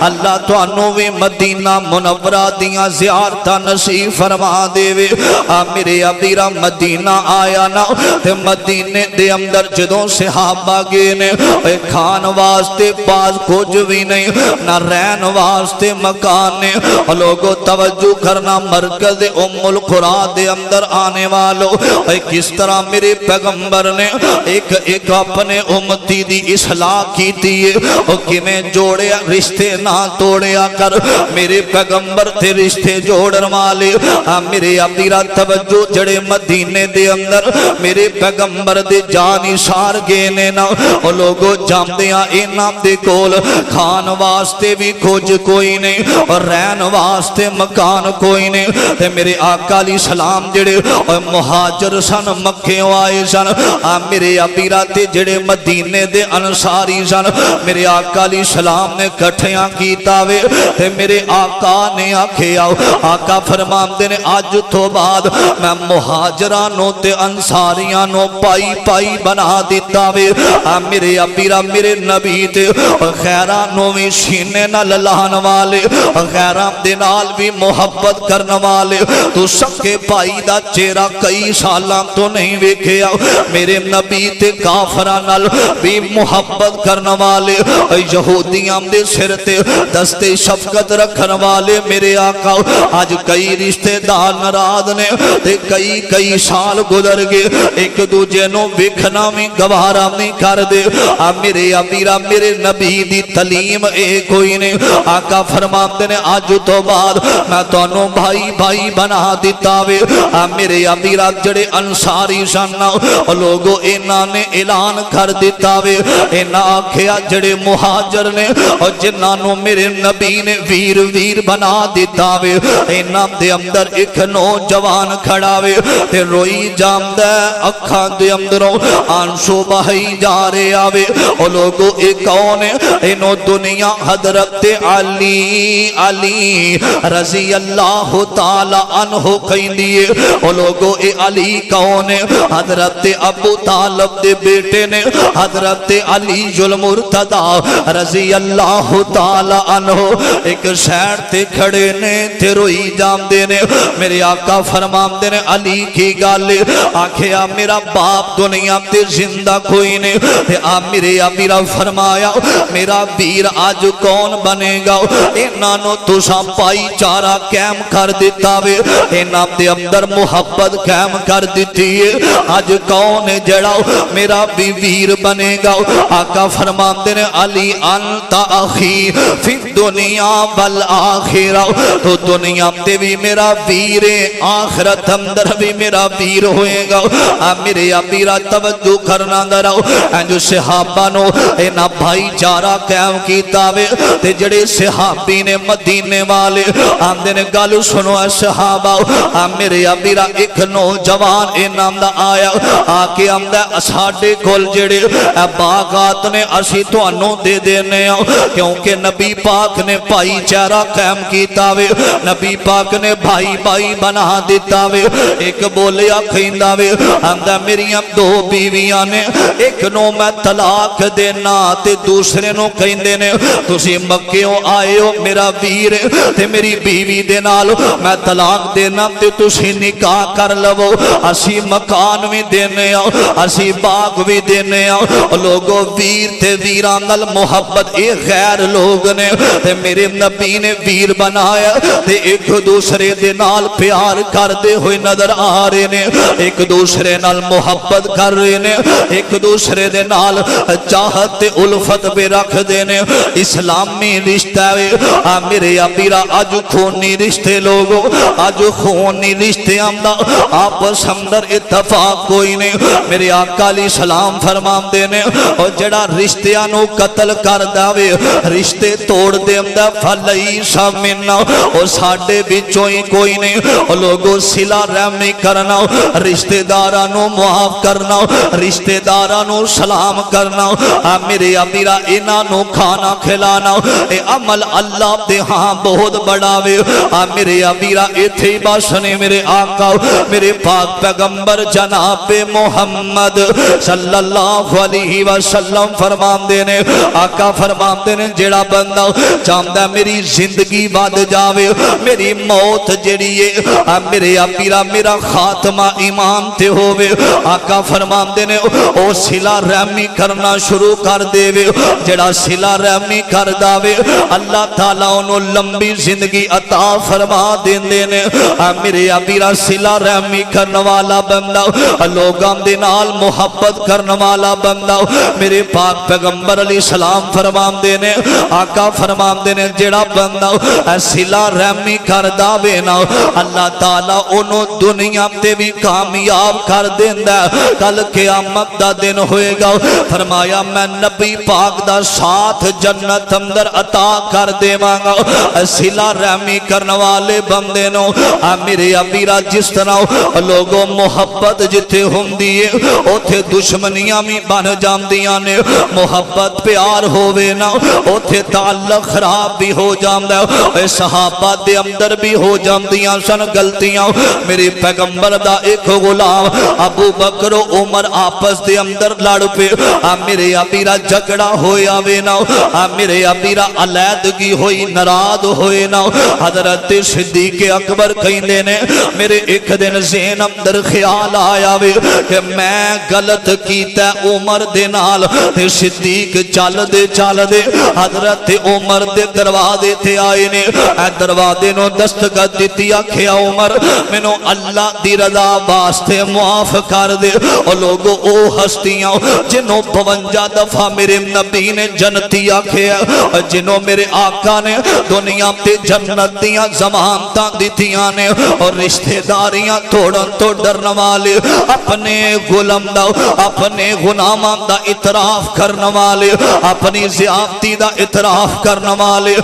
اللہ تانوں وی مدینہ منورہ دیاں زیارتاں نصیب فرما دے وے میرے ابیرا مدینہ آیا نا تے مدینے دے اندر جدوں صحابہ گئے نے کھان واسطے باز کچھ بھی نہیں نہ رہن واسطے مکان نے لوگوں توجہ کرنا مرکز ام القرآن دے اندر آنے والوں کس طرح میرے پیغمبر نے ایک اپنے امتی دی اصلاح کی تھی کہ میں جوڑیا رشتے نہ توڑیا کر میرے پیغمبر تے رشتے جوڑن والے میرے ابیرا توجہ جڑے مدینے دے اندر میرے پیغمبر دے جانی سار گئے نے نا لوگوں جامدیاں انام دے کول کھان واسطے بھی کچھ کوئی نہیں اور رہن واسطے مکان کوئی نہیں تے میرے آقا علیہ السلام جڑے مہاجر سن مکھیوں آئے سن میرے ابیرا تے جڑے مدینے دے انصاری سن میرے آقا علیہ السلام نے کٹھیاں کیتا وے تے میرے آقا نے آکھے آؤ آقا فرماندے نے آج تو بعد میں مہاجرانوں تے انصاریانوں پائی پائی بنا دیتا وے میرے ابیرا میرے نبی تے خیرانوں میں سینے نہ للان والے غیران دے نال بھی محبت کرنے والے تو سکے پائی دا چہرہ کئی سالاں تو نہیں ویکھیا میرے نبی تے کافران نال بھی محبت کرنے والے یہودیاں دے سر تے دستے شفقت رکھنے والے میرے آقا آج کئی رشتے دار ناراض نے تے کئی سال گزر گئے ایک دوجے نو ویکھنا میں گوارا نہیں کر دے میرے ابیرا میرے نبی دی تعلیم ایک ہوئی نے آقا فرماتے نے آج تو بعد میں تانوں بھائی بھائی بنا دیتا وے میرے ابیرا جڑے انصاری سن لوگوں انہاں نے اعلان کر دیتا وے انہاں آکھیا جڑے مہاجر نے اور جنہاں نو میرے نبی نے ویر ویر بنا دیتا وے انہاں دے اندر ایک نوجوان کھڑا وے تے روئی جامدا اکھاں دے اندروں آنسو بہائی جا رہے آوے او لوگوں ایک کون ہے انہوں دنیا حضرت علی رضی اللہ تعالی عنہ کہیں دیئے او لوگوں اے علی کون ہے حضرت ابو طالب دے بیٹے نے حضرت علی المرتضی رضی اللہ تعالی عنہ ایک شہر تے کھڑے نے تے روئی جام دینے میرے آقا فرمام دینے علی کی گالے آکھیا میرا باپ دنیا تے زندہ کوئی نے تے میرے ابیرا فرمایا میرا ویر آج کون بنے گا انہوں تو سا پائی چارہ قائم کر دیتا وے انہوں دے اندر محبت قائم کر دیتی ہے آج کون جڑا میرا بھی ویر بنے گا آقا فرماتے نے علی انت اخی فی دنیا والآخرہ تو دنیا تے بھی میرا ویر آخرت اندر بھی میرا ویر ہوئے گا میرے ابیرا توجہ کرنا دراؤ جو صحابہ نو اینا بھائی چارہ قائم کیتا وے تے جڑے صحابی نے مدینے والے آمدے نے گالو سنو اے صحابہ میرے ابیرا ایک نوجوان اینا آمدہ آیا آکے آمدہ اساڑے کول جڑے باغات نے اسی تو انو دے دینے کیونکہ نبی پاک نے بھائی چارہ قائم کیتا وے نبی پاک نے بھائی بھائی بنا دیتا وے ایک بولیا کھیندہ وے آمدہ میری دو بیویاں نے ایک نو میں طلاق دینا تے دوسرے نو کہندے نے تسی مکیوں آئے ہو میرا ویر تے میری بیوی دے نالو میں طلاق دینا تے تسی نکاح کر لو اسی مکان بھی دینے ہو اسی باغ بھی دینے ہو لوگوں ویر تے ویران نال محبت ایک غیر لوگ نے تے میرے نبی نے ویر بنایا تے ایک دوسرے دے نال پیار کر دے ہوئے نظر آ رہے نے ایک دوسرے نال محبت کر رہے نے ایک دوسرے دے نال چاہت الفت پہ رکھ دینے اسلامی رشتہ میرے ابیرا آج خونی رشتے لوگوں آج خونی رشتے آمدہ آپس اندر اتفاق کوئی نہیں میرے آقا علیہ السلام فرمان دینے اور جڑا رشتیانو قتل کر داوے رشتے توڑ دے آمدہ فلیسا مننا اور ساڑھے بچوئی کوئی نہیں اور لوگوں صلہ رحمی کرنا رشتے دارانو معاف کرنا رشتے دارانو سلام کرنا میرے ابیرا انہوں کھانا کھلانا اے عمل اللہ دے ہاں بہت بڑا وے میرے ابیرا ایتھے باشنے میرے آقا میرے پاک پیغمبر جناب محمد صلی اللہ علیہ وسلم فرمان دینے آقا فرمان دینے جڑا جڑا بندہ چاہتا میری زندگی ود جاوے میری موت جڑی ہے میرے پیرا میرا خاتمہ ایمان تے ہووے آقا فرماندے نے او صلہ رحمی کرنا شروع کر دے جڑا صلہ رحمی کر داوے اللہ تعالیٰ انہوں لمبی زندگی عطا فرما دیندے نے میرے پیرا صلہ رحمی کرنے والا بندہ لوگاں دے نال محبت کرنے والا بندہ میرے پاک پیغمبر علیہ السلام فرماندے نے آقا فرماندے نے جڑا بندہ صلہ رحمی کر داوے نا اللہ تعالیٰ انہوں دنیا تے بھی کامیاب کر دیندا کل قیامت دا دن ہوئے گا فرمایا میں نبی پاک دا ساتھ جنت اندر عطا کر دے مانگا صلہ رحمی کرنے والے بندے نو میرے ابیرا جس طرح لوگوں محبت جتے ہم دیئے اوتھے دشمنیاں بھی بن جاندیاں نے محبت پیار ہووے نا اوتھے تعلق خراب بھی ہو جاندہ صحابہ دے اندر بھی ہو جاندیاں سن غلطیاں میرے پیغمبر دا ایک غلام ابو بکر و عمر آپس دے اندر لڑ پہ میرے ابیرا جھگڑا ہویا وے نا میرے ابیرا علیحدگی ہوئی ناراض ہوئے نا حضرت صدیق اکبر کہندے نے میرے ایک دن ذہن اندر خیال آیا وے کہ میں غلط کیتا عمر دے نال تے صدیق چل دے حضرت عمر دے دروازے تے آئے نے اے دروازے نو دستخط دتی آکھیا عمر مینوں اللہ دی رضا واسطے معاف کر دے او لوگو او ہستیاں جنوں 52 دفعہ میرے نبی نے جنتی آکھیا جنوں میرے آقا نے دنیا تے جنت دیاں ضمانتاں دتیاں نے اور رشتہ داریاں توڑن تو ڈرن والے اپنے غلام دا اپنے غلاماں دا اعتراف کرن والے اپنی زیادتی دا اعتراف کرن والے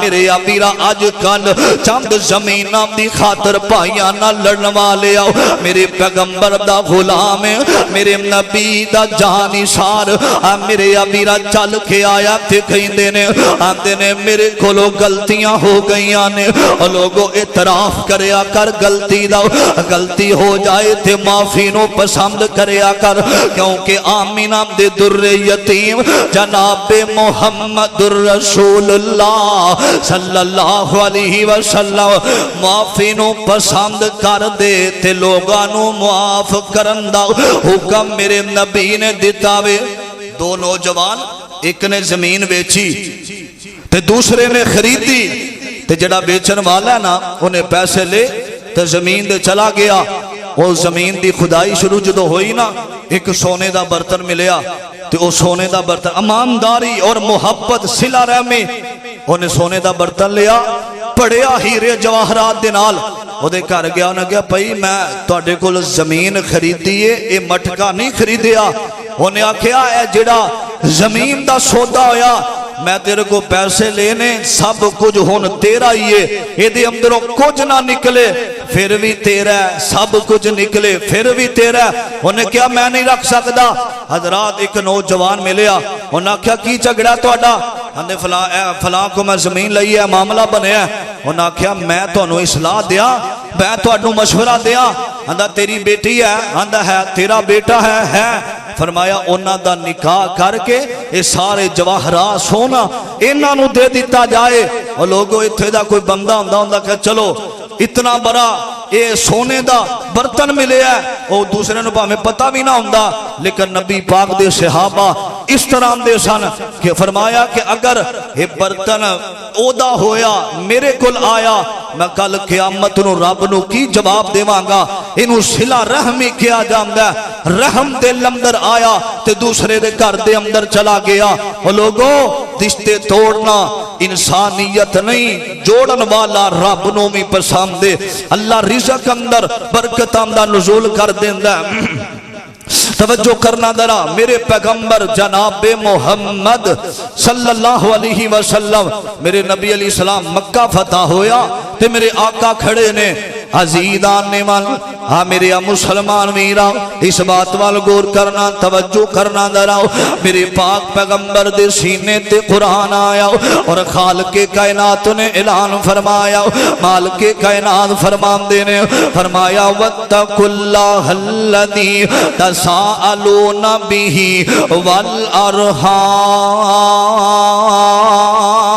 میرے ابیرا اج کل چند زمیناں دی خاطر پائیاں نہ لڑن والے آؤ میرے پیغمبر دا غلام ہے میرے نبی دا جانی سار میرے ابیرا چل کے آیا تے کہندے نے میرے کولو غلطیاں ہو گئیاں نے لوگوں اعتراف کریا کر غلطی دا غلطی ہو جائے تے معافی نو پسند کریا کر کیونکہ آمینہ دے در یتیم جناب محمد رسول اللہ صلی اللہ علیہ وسلم معافی نو پسند کر دے تے لوگاں نو معاف کرن دا حکم میرے نبی نے دیتا وے دو نوجوان ایک نے زمین بیچی تے دوسرے نے خریدی تے جڑا بیچن والا نا انہیں پیسے لے تے زمین دے چلا گیا وہ زمین دی خدائی شروع جدو ہوئی نا ایک سونے دا برتن ملیا تے وہ سونے دا برتن امانداری اور محبت صلہ رحمی انہیں سونے دا برتن لیا پڑیا ہیرے جواہرات دے نال وہ دے کر گیا انہیں کہا پئی میں توڑے کل زمین خریدیے اے مٹکا نہیں خریدیا انہیں آکھیا اے جڑا زمین دا سودا ہویا میں تیرے کو پیسے لینے سب کچھ ہون تیرا ہی ہے یہ دے اندروں کچھ نہ نکلے پھر بھی تیرا ہے سب کچھ نکلے پھر بھی تیرا ہے انہیں کیا میں نہیں رکھ سکتا حضرات ایک نوجوان ملیا انہیں کیا کی جھگڑا توڑا انہیں فلاں کو میں زمین لئی ہے معاملہ بنے ہے انہیں کیا میں تو انہوں اصلاح دیا میں تو انہوں مشورہ دیا اندھا تیری بیٹی ہے اندھا ہے تیرا بیٹا ہے فرمایا انہاں دا نکاح کر کے یہ سارے جواہرات سونا انہاں نو دے دیتا جائے اور لوگوں اتھے دا کوئی بندہ ہوندا کہ چلو اتنا بڑا یہ سونے دا برتن ملے ہے وہ دوسرے نو ہمیں پتہ بھی نہ ہوندا لیکن نبی پاک دے صحابہ اس طرح دے سن کہ فرمایا کہ اگر یہ برتن اودا ہویا میرے کل آیا میں کل قیامت نو رب نو کی جواب دے مانگا انہوں صلہ رحمی کیا جاندہ رحم دل اندر آیا تے دوسرے دے گھر دے اندر چلا گیا وہ لوگوں رشتے توڑنا انسانیت نہیں جوڑن والا رب نو بھی پسند دے اللہ رزق اندر برکت اندر نزول کر دیندہ توجہ کرنا درا میرے پیغمبر جناب محمد صلی اللہ علیہ وسلم میرے نبی علیہ السلام مکہ فتح ہویا تے میرے آقا کھڑے نے عزیزان نے من میرے مسلمان میرا اس بات وال غور کرنا توجہ کرنا دراؤ میرے پاک پیغمبر دے سینے تے قرآن آیا اور خالق کائنات نے اعلان فرمایا مالک کائنات فرمان دینے فرمایا وَاتَّقُوا اللَّهَ الَّذِي تَسَاءَلُونَ بِهِ وَالْأَرْحَامَ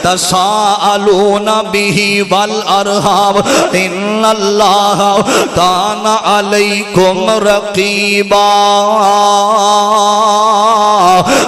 تساءلون به والارحام ان اللہ کان علیکم رقیبا۔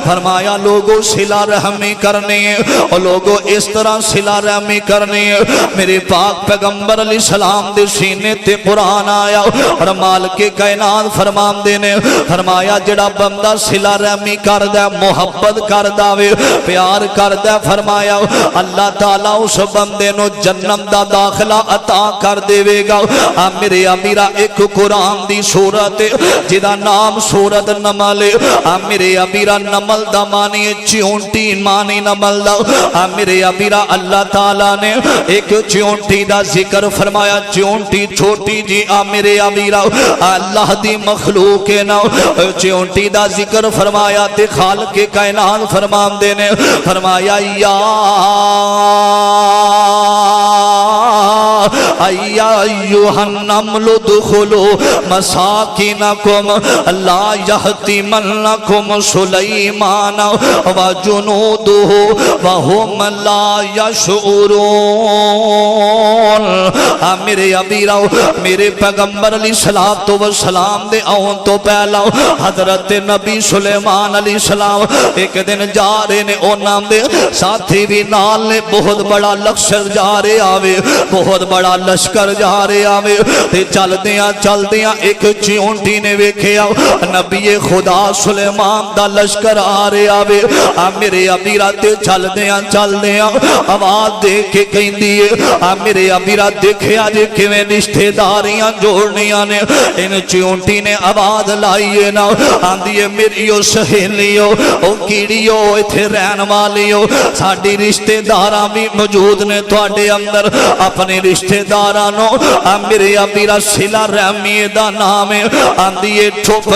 فرمایا لوگوں صلہ رحمی کرنی ہے، اور لوگوں اس طرح صلہ رحمی کرنی ہے۔ میرے پاک پیغمبر علیہ السلام دے سینے تے قرآن آیا اور مالک کائنات فرمان دینے فرمایا جڑا بندہ صلہ رحمی کردہ محبت کردہ وے پیار کردہ فرمایا اللہ تعالیٰ اس بندے نو جنت دا داخلہ عطا کر دے وے گا۔ میرے امیرہ ایک قرآن دی سورت جدا نام سورت نمل، میرے امیرہ نمل دا مانی چونٹی مانی نمل دا۔ میرے امیرہ اللہ تعالیٰ نے ایک چونٹی دا ذکر فرمایا، چونٹی چھوٹی جی میرے امیرہ اللہ دی مخلوق نا، چونٹی دا ذکر فرمایا تے خالق کائنات فرمان دینے فرمایا یا ایھا النمل ادخلوا مساکنکم لا یحطمنکم سلیمان وجنودہ وہم لا یشعرون۔ میرے ابیراؤ میرے پیغمبر علیہ السلام دے آن تو پہلا حضرت نبی سلیمان علیہ السلام ایک دن جا رہے نے او نام دے ساتھی بھی نال نے بہت بڑا لشکر جا رہے آوے، بہت بڑا لشکر جا رہے آوے تے چل دیاں ایک چونٹی نے ویکھیا نبی خدا سلیمان دا لشکر آ رہے آوے۔ میرے ابیرہ تے چل دیاں آواز دے کے کہیں دیئے میرے ابیرہ دیکھیا جے کیویں رشتے داریاں جوڑنیاں نے۔ ان چونٹی نے آواز لائیے نا آندیے میریو سہیلیو او کیڑیو ایتھے رہن والیو ساڑی رشتے داراں بھی موجود نے تواڈے اندر، اپنے رشتے دارانو میرے ابیرہ صلہ رحمی دا نام ہے۔ آندیے چھپ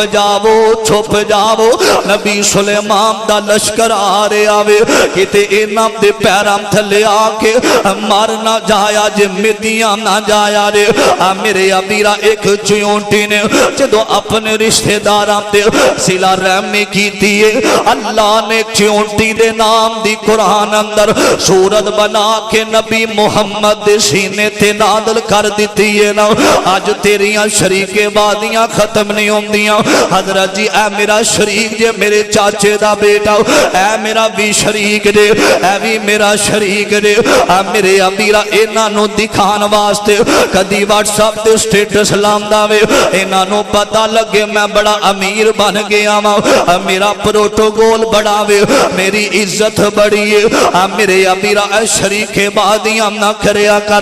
جاو نبی سلیمان دا لشکر آ رہے آوے کتے انام دے پیرام تھلے آکے مار نہ جایا جے مدیاں نہ جایا رے۔ میرے ابیرہ ایک چونٹی نے جدو اپنے رشتے داران دے صلہ رحمی کی دیئے اللہ نے چونٹی دے نام دی قرآن اندر سورت بنا کے نبی محمد دے سینے تے نادل کر دیتی ہے نا۔ آج تیریاں شریک بادیاں ختم نہیں ہوں دیاں حضرت جی اے میرا شریک جے میرے چاچے دا بیٹا اے میرا بھی شریک دے اے بھی میرا شریک دے میرے امیرہ انہوں دکھان واسطے کدی واٹس اپ دے سٹیٹس لاندا وے انہوں پتہ لگے میں بڑا امیر بن گیا میرا پروٹوکول بڑا وے میری عزت بڑی ہے۔ میرے امیرہ اے شریک بادیاں نہ کریا کر